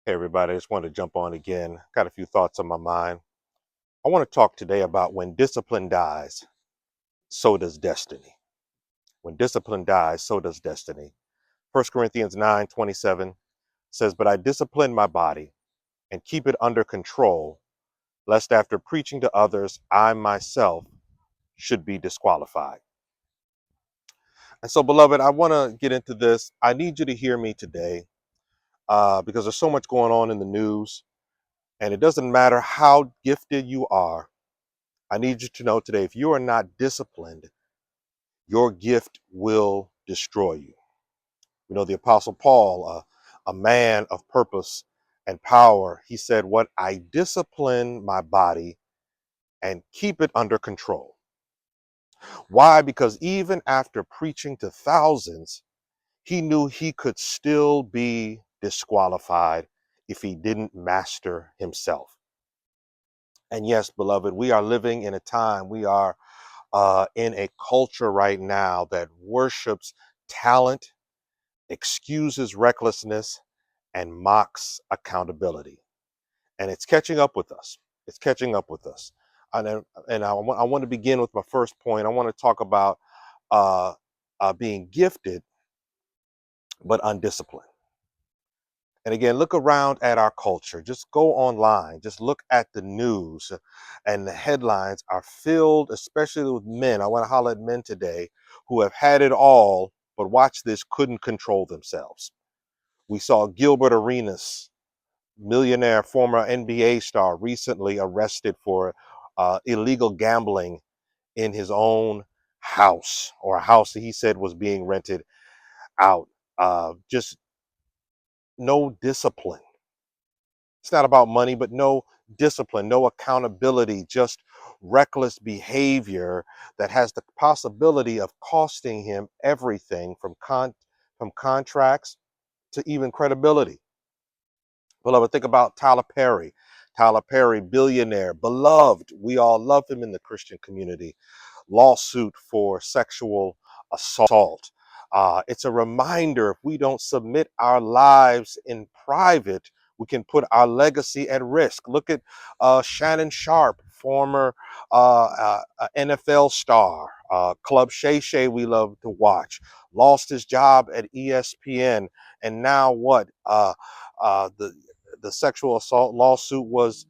Hey, everybody, I just wanted to jump on again. Got a few thoughts on my mind. I want to talk today about when discipline dies, so does destiny. When discipline dies, so does destiny. 1 Corinthians 9:27 says, "But I discipline my body and keep it under control, lest after preaching to others, I myself should be disqualified." And so, beloved, I want to get into this. I need you to hear me today because there's so much going on in the news, and it doesn't matter how gifted you are. I need you to know today, if you are not disciplined, your gift will destroy you. You know, the Apostle Paul, a man of purpose and power, he said, "What I discipline my body and keep it under control." Why? Because even after preaching to thousands, he knew he could still be disqualified if he didn't master himself. And yes, beloved, we are living in a time, we are in a culture right now that worships talent, excuses recklessness, and mocks accountability. And it's catching up with us. It's catching up with us. I want to begin with my first point. I want to talk about uh, being gifted but undisciplined. And again, look around at our culture. Just go online. Just look at the news. And the headlines are filled, especially with men. I want to holler at men today who have had it all, but watch this, couldn't control themselves. We saw Gilbert Arenas, millionaire, former NBA star, recently arrested for illegal gambling in his own house, or a house that he said was being rented out. Just no discipline. It's not about money, but no discipline, no accountability, just reckless behavior that has the possibility of costing him everything from contracts to even credibility. Beloved, think about Tyler Perry. Tyler Perry, billionaire, beloved. We all love him in the Christian community. Lawsuit for sexual assault. It's a reminder, if we don't submit our lives in private, we can put our legacy at risk. Look at Shannon Sharpe, former NFL star, Club Shay Shay, we love to watch. Lost his job at ESPN, and now what? The sexual assault lawsuit was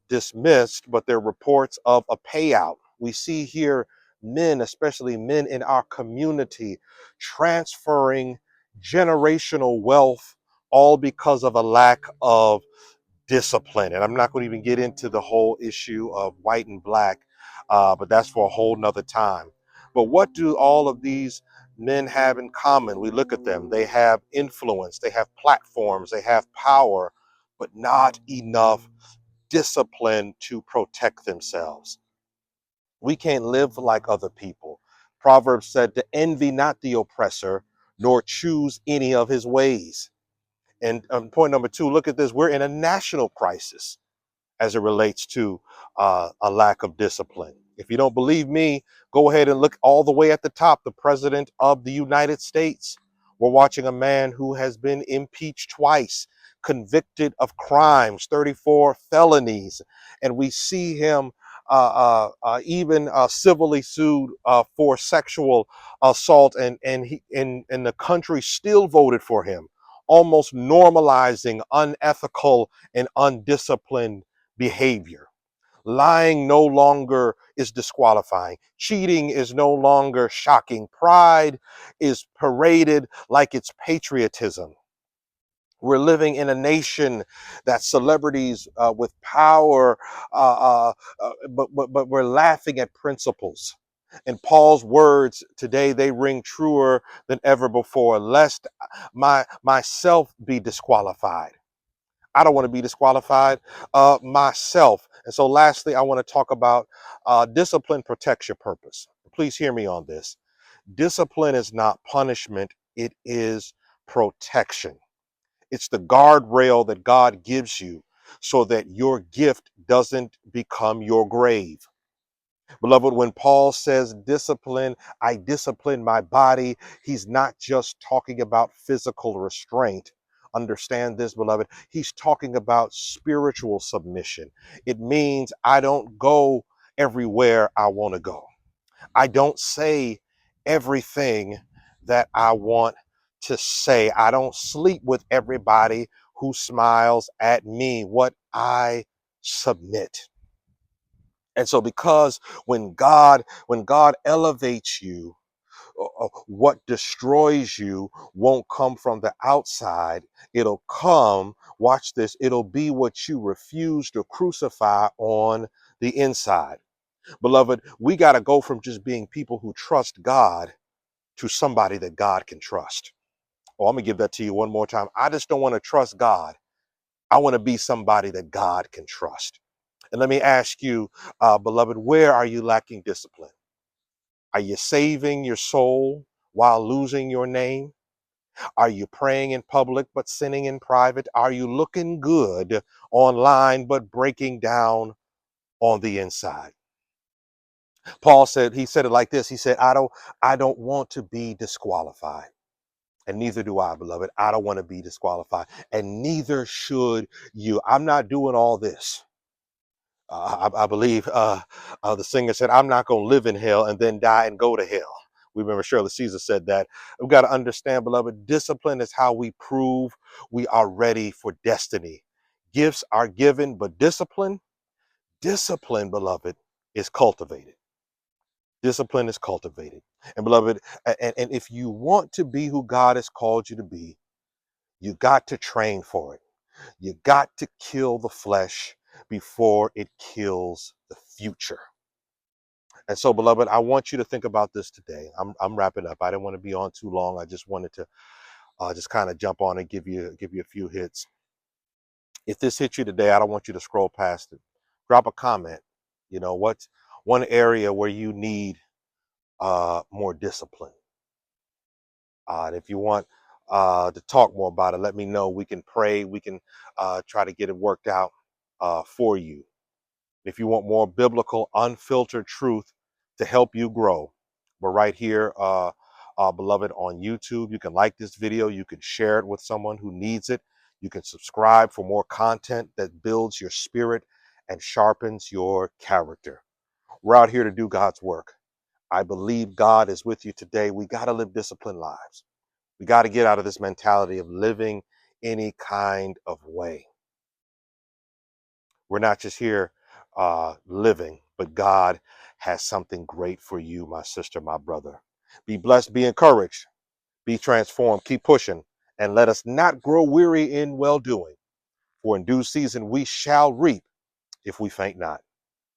dismissed, but there are reports of a payout. We see here men, especially men in our community, transferring generational wealth, all because of a lack of discipline. And I'm not going to even get into the whole issue of white and black, but that's for a whole nother time. But what do all of these men have in common? We look at them, they have influence, they have platforms, they have power, but not enough discipline to protect themselves. We can't live like other people. Proverbs said to envy not the oppressor, nor choose any of his ways. And point number two, look at this. We're in a national crisis as it relates to a lack of discipline. If you don't believe me, go ahead and look all the way at the top, the President of the United States. We're watching a man who has been impeached twice, convicted of crimes, 34 felonies, and we see him even civilly sued for sexual assault, and the country still voted for him, almost normalizing unethical and undisciplined behavior. Lying no longer is disqualifying. Cheating is no longer shocking. Pride is paraded like it's patriotism. We're living in a nation that celebrities with power, but we're laughing at principles. And Paul's words today, they ring truer than ever before, lest myself be disqualified. I don't want to be disqualified myself. And so, lastly, I want to talk about discipline protects your purpose. Please hear me on this. Discipline is not punishment, it is protection. It's the guardrail that God gives you so that your gift doesn't become your grave. Beloved, when Paul says discipline, I discipline my body, he's not just talking about physical restraint, understand this, beloved. He's talking about spiritual submission. It means I don't go everywhere I want to go. I don't say everything that I want to say. I don't sleep with everybody who smiles at me. What I submit. And so because when God elevates you, what destroys you won't come from the outside. It'll come, watch this, it'll be what you refuse to crucify on the inside. Beloved, we got to go from just being people who trust God to somebody that God can trust. Oh, I'm going to give that to you one more time. I just don't want to trust God. I want to be somebody that God can trust. And let me ask you, beloved, where are you lacking discipline? Are you saving your soul while losing your name? Are you praying in public but sinning in private? Are you looking good online but breaking down on the inside? Paul said, he said it like this. He said, I don't want to be disqualified. And neither do I, beloved. I don't want to be disqualified. And neither should you. I'm not doing all this. I believe the singer said, I'm not going to live in hell and then die and go to hell. We remember Shirley Caesar said that. We've got to understand, beloved, discipline is how we prove we are ready for destiny. Gifts are given, but discipline, beloved, is cultivated. Discipline is cultivated. And beloved, and if you want to be who God has called you to be, you got to train for it. You got to kill the flesh before it kills the future. And so, beloved, I want you to think about this today. I'm wrapping up. I didn't want to be on too long. I just wanted to just kind of jump on and give you a few hits. If this hits you today, I don't want you to scroll past it. Drop a comment. You know, what's one area where you need more discipline? And if you want to talk more about it, let me know. We can pray. We can try to get it worked out for you. If you want more biblical, unfiltered truth to help you grow, we're right here, beloved, on YouTube. You can like this video. You can share it with someone who needs it. You can subscribe for more content that builds your spirit and sharpens your character. We're out here to do God's work. I believe God is with you today. We got to live disciplined lives. We got to get out of this mentality of living any kind of way. We're not just here living, but God has something great for you, my sister, my brother. Be blessed, be encouraged, be transformed, keep pushing, and let us not grow weary in well doing. For in due season we shall reap if we faint not.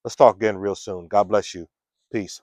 Let's talk again real soon. God bless you. Peace.